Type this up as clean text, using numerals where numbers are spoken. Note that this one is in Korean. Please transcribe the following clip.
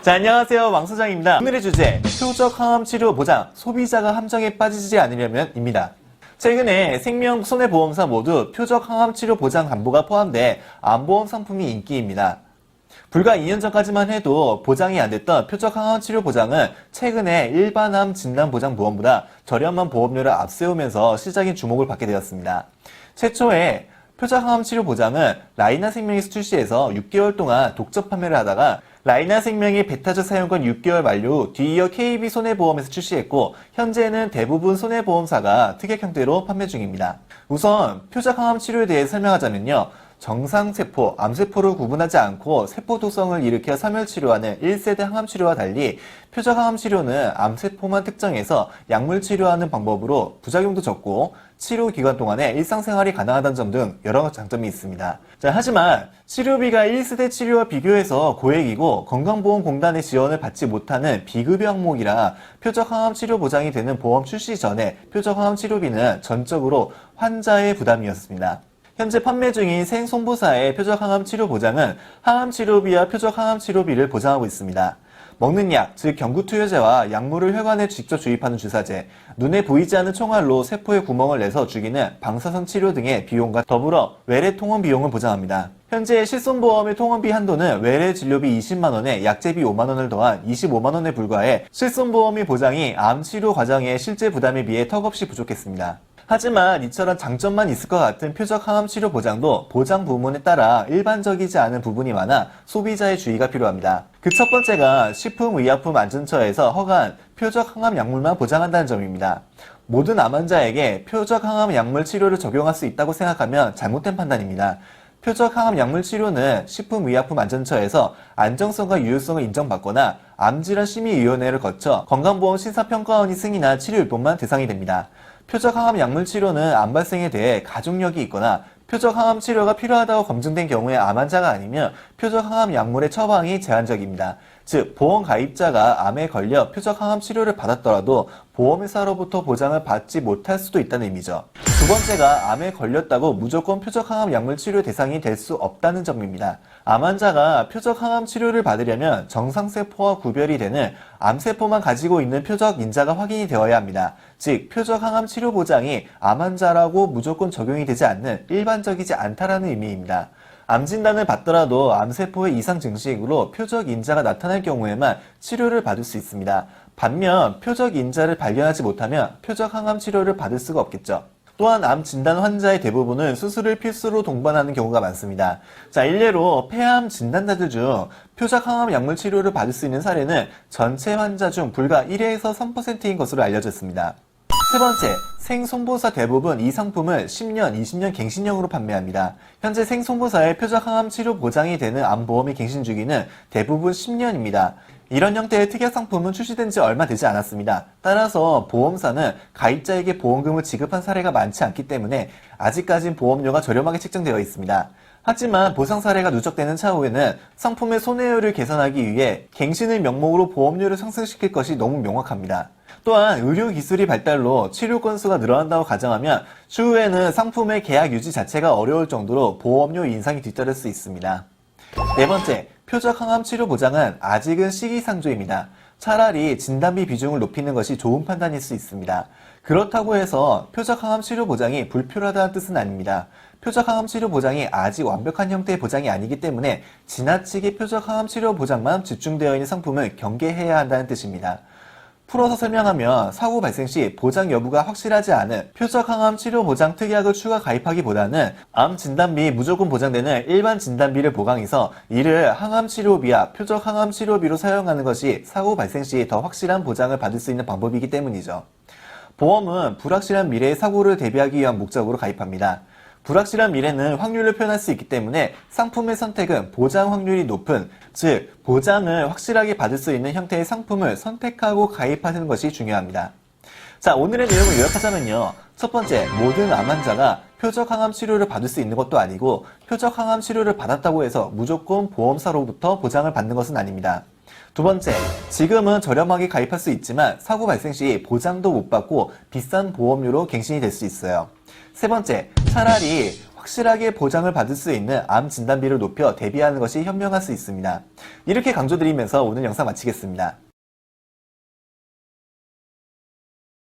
자, 안녕하세요. 왕소장입니다. 오늘의 주제, 표적 항암 치료 보장, 소비자가 함정에 빠지지 않으려면 입니다. 최근에 생명, 손해보험사 모두 표적 항암 치료 보장 담보가 포함돼 암보험 상품이 인기입니다. 불과 2년 전까지만 해도 보장이 안 됐던 표적 항암 치료 보장은 최근에 일반 암 진단 보장 보험보다 저렴한 보험료를 앞세우면서 시장의 주목을 받게 되었습니다. 최초에 표적 항암 치료 보장은 라이나 생명에서 출시해서 6개월 동안 독점 판매를 하다가 라이나 생명이 베타적 사용권 6개월 만료 후 뒤이어 KB 손해보험에서 출시했고 현재는 대부분 손해보험사가 특약 형태로 판매 중입니다. 우선 표적 항암 치료에 대해 설명하자면요. 정상세포, 암세포를 구분하지 않고 세포 도성을 일으켜 사멸치료하는 1세대 항암치료와 달리 표적 항암치료는 암세포만 특정해서 약물 치료하는 방법으로 부작용도 적고 치료 기간 동안에 일상생활이 가능하다는 점 등 여러 장점이 있습니다. 자, 하지만 치료비가 1세대 치료와 비교해서 고액이고 건강보험공단의 지원을 받지 못하는 비급여 항목이라 표적 항암 치료 보장이 되는 보험 출시 전에 표적 항암 치료비는 전적으로 환자의 부담이었습니다. 현재 판매 중인 생손보사의 표적 항암 치료 보장은 항암 치료비와 표적 항암 치료비를 보장하고 있습니다. 먹는 약, 즉 경구투여제와 약물을 혈관에 직접 주입하는 주사제, 눈에 보이지 않는 총알로 세포에 구멍을 내서 죽이는 방사선 치료 등의 비용과 더불어 외래 통원 비용을 보장합니다. 현재 실손보험의 통원비 한도는 외래 진료비 20만원에 약제비 5만원을 더한 25만원에 불과해 실손보험의 보장이 암 치료 과정의 실제 부담에 비해 턱없이 부족했습니다. 하지만 이처럼 장점만 있을 것 같은 표적 항암 치료 보장도 보장 부문에 따라 일반적이지 않은 부분이 많아 소비자의 주의가 필요합니다. 그 첫 번째가 식품의약품안전처에서 허가한 표적 항암 약물만 보장한다는 점입니다. 모든 암 환자에게 표적 항암 약물 치료를 적용할 수 있다고 생각하면 잘못된 판단입니다. 표적 항암 약물 치료는 식품의약품안전처에서 안정성과 유효성을 인정받거나 암질환심의위원회를 거쳐 건강보험 심사평가원이 승인한 치료요법만 대상이 됩니다. 표적 항암 약물 치료는 암 발생에 대해 가족력이 있거나 표적 항암 치료가 필요하다고 검증된 경우에 암 환자가 아니면 표적 항암 약물의 처방이 제한적입니다. 즉, 보험 가입자가 암에 걸려 표적 항암 치료를 받았더라도 보험회사로부터 보장을 받지 못할 수도 있다는 의미죠. 두 번째가 암에 걸렸다고 무조건 표적 항암 약물 치료 대상이 될 수 없다는 점입니다. 암 환자가 표적 항암 치료를 받으려면 정상세포와 구별이 되는 암세포만 가지고 있는 표적 인자가 확인이 되어야 합니다. 즉, 표적 항암 치료 보장이 암 환자라고 무조건 적용이 되지 않는 일반적이지 않다라는 의미입니다. 암 진단을 받더라도 암세포의 이상 증식으로 표적 인자가 나타날 경우에만 치료를 받을 수 있습니다. 반면 표적 인자를 발견하지 못하면 표적 항암 치료를 받을 수가 없겠죠. 또한 암 진단 환자의 대부분은 수술을 필수로 동반하는 경우가 많습니다. 자, 일례로 폐암 진단자들 중 표적 항암 약물 치료를 받을 수 있는 사례는 전체 환자 중 불과 1에서 3%인 것으로 알려졌습니다. 세 번째, 생손보사 대부분 이 상품을 10년, 20년 갱신형으로 판매합니다. 현재 생손보사의 표적 항암 치료 보장이 되는 암보험의 갱신 주기는 대부분 10년입니다. 이런 형태의 특약 상품은 출시된 지 얼마 되지 않았습니다. 따라서 보험사는 가입자에게 보험금을 지급한 사례가 많지 않기 때문에 아직까진 보험료가 저렴하게 책정되어 있습니다. 하지만 보상 사례가 누적되는 차후에는 상품의 손해율을 개선하기 위해 갱신을 명목으로 보험료를 상승시킬 것이 너무 명확합니다. 또한 의료기술이 발달로 치료 건수가 늘어난다고 가정하면 추후에는 상품의 계약 유지 자체가 어려울 정도로 보험료 인상이 뒤따를 수 있습니다. 네 번째, 표적 항암 치료 보장은 아직은 시기상조입니다. 차라리 진단비 비중을 높이는 것이 좋은 판단일 수 있습니다. 그렇다고 해서 표적 항암 치료 보장이 불필요하다는 뜻은 아닙니다. 표적 항암 치료 보장이 아직 완벽한 형태의 보장이 아니기 때문에 지나치게 표적 항암 치료 보장만 집중되어 있는 상품을 경계해야 한다는 뜻입니다. 풀어서 설명하면 사고 발생 시 보장 여부가 확실하지 않은 표적 항암 치료 보장 특약을 추가 가입하기보다는 암 진단비 무조건 보장되는 일반 진단비를 보강해서 이를 항암 치료비와 표적 항암 치료비로 사용하는 것이 사고 발생 시 더 확실한 보장을 받을 수 있는 방법이기 때문이죠. 보험은 불확실한 미래의 사고를 대비하기 위한 목적으로 가입합니다. 불확실한 미래는 확률을 표현할 수 있기 때문에 상품의 선택은 보장 확률이 높은, 즉 보장을 확실하게 받을 수 있는 형태의 상품을 선택하고 가입하는 것이 중요합니다. 자, 오늘의 내용을 요약하자면요. 첫 번째, 모든 암 환자가 표적 항암 치료를 받을 수 있는 것도 아니고 표적 항암 치료를 받았다고 해서 무조건 보험사로부터 보장을 받는 것은 아닙니다. 두 번째, 지금은 저렴하게 가입할 수 있지만 사고 발생 시 보장도 못 받고 비싼 보험료로 갱신이 될 수 있어요. 세 번째, 차라리 확실하게 보장을 받을 수 있는 암 진단비를 높여 대비하는 것이 현명할 수 있습니다. 이렇게 강조드리면서 오늘 영상 마치겠습니다.